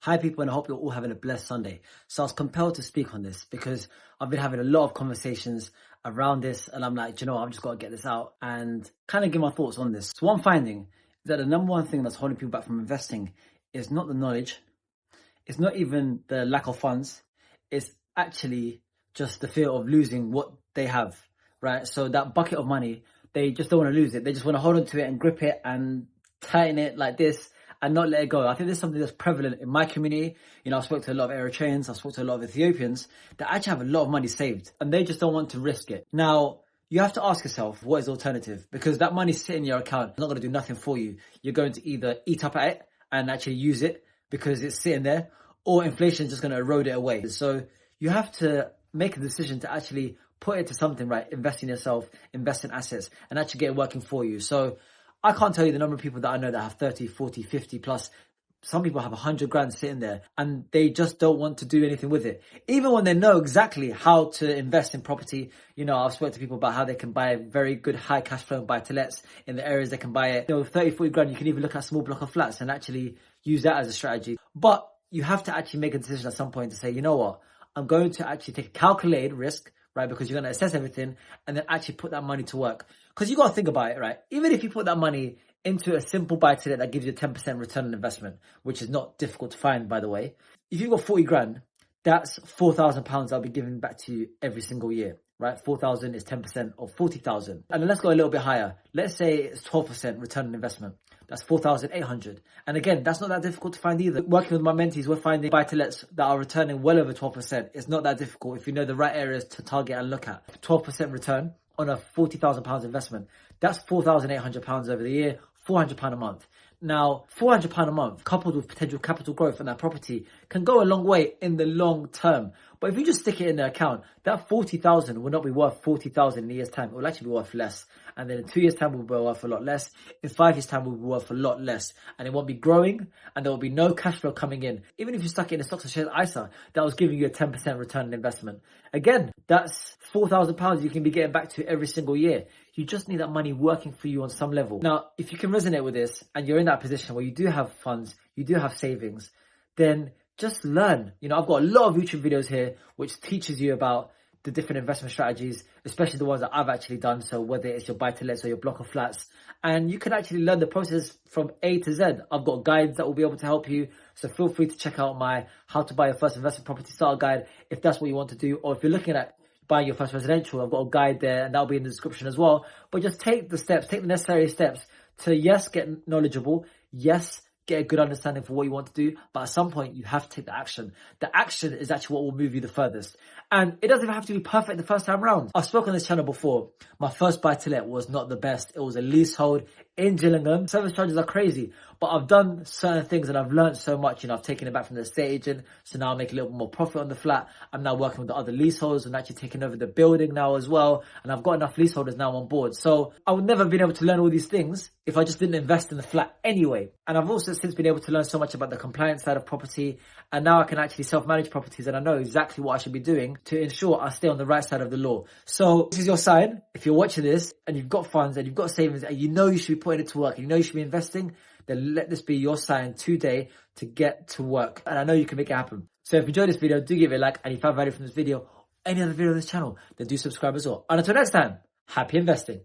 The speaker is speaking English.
Hi people, and I hope you're all having a blessed Sunday. So I was compelled to speak on this because I've been having a lot of conversations around this, and I'm like, I've just got to get this out and kind of give my thoughts on this. So what I'm finding is that the number one thing that's holding people back from investing is not the knowledge, it's not even the lack of funds, it's actually just the fear of losing what they have, right? So that bucket of money, they just don't want to lose it. They just want to hold on to it and grip it and tighten it like this and not let it go. I think there's something that's prevalent in my community. I spoke to a lot of Eritreans, I spoke to a lot of Ethiopians that actually have a lot of money saved and they just don't want to risk it. Now, you have to ask yourself, what is the alternative? Because that money sitting in your account is not going to do nothing for you. You're going to either eat up at it and actually use it because it's sitting there, or inflation is just going to erode it away. So you have to make a decision to actually put it to something, right? Invest in yourself, invest in assets, and actually get it working for you. So I can't tell you the number of people that I know that have 30, 40, 50 plus. Some people have 100 grand sitting there and they just don't want to do anything with it. Even when they know exactly how to invest in property. I've spoken to people about how they can buy very good high cash flow and buy to lets in the areas they can buy it. 30, 40 grand, you can even look at a small block of flats and actually use that as a strategy. But you have to actually make a decision at some point to say, you know what, I'm going to actually take a calculated risk, right? Because you're going to assess everything and then actually put that money to work. Because you got to think about it, right? Even if you put that money into a simple buy to let that gives you a 10% return on investment, which is not difficult to find, by the way. If you've got 40 grand, that's £4,000 I'll be giving back to you every single year, right? 4,000 is 10% of 40,000. And then let's go a little bit higher. Let's say it's 12% return on investment. That's 4,800. And again, that's not that difficult to find either. Working with my mentees, we're finding buy-to-lets that are returning well over 12%. It's not that difficult if you know the right areas to target and look at. 12% return on a £40,000 investment. That's £4,800 over the year, £400 a month. Now, £400 a month coupled with potential capital growth on that property can go a long way in the long term. But if you just stick it in the account, that 40,000 will not be worth 40,000 in a year's time. It will actually be worth less. And then in 2 years' time, it will be worth a lot less. In 5 years' time, it will be worth a lot less. And it won't be growing and there will be no cash flow coming in. Even if you stuck it in a stocks and shares ISA, that was giving you a 10% return on investment. Again, that's £4,000 you can be getting back to every single year. You just need that money working for you on some level. Now, if you can resonate with this and you're in that position where you do have funds, you do have savings, then just learn. I've got a lot of YouTube videos here which teaches you about the different investment strategies, especially the ones that I've actually done. So whether it's your buy-to-lets or your block of flats, and you can actually learn the process from A to Z. I've got guides that will be able to help you. So feel free to check out my How to Buy Your First Investment Property Starter Guide if that's what you want to do. Or if you're looking at buying your first residential, I've got a guide there and that'll be in the description as well. But just take the steps, take the necessary steps to, yes, get knowledgeable, yes, get a good understanding for what you want to do, but at some point you have to take the action. The action is actually what will move you the furthest. And it doesn't even have to be perfect the first time around. I've spoken on this channel before. My first buy-to-let was not the best. It was a leasehold in Gillingham. Service charges are crazy, but I've done certain things and I've learned so much. I've taken it back from the estate agent, so now I make a little more profit on the flat. I'm now working with the other leaseholders and actually taking over the building now as well. And I've got enough leaseholders now on board. So I would never have been able to learn all these things if I just didn't invest in the flat anyway. And I've also since been able to learn so much about the compliance side of property. And now I can actually self-manage properties and I know exactly what I should be doing to ensure I stay on the right side of the law. So this is your sign. If you're watching this and you've got funds and you've got savings and you know you should be putting it to work and you know you should be investing, then let this be your sign today to get to work. And I know you can make it happen. So if you enjoyed this video, do give it a like. And if you found value from this video, or any other video on this channel, then do subscribe as well. And until next time, happy investing.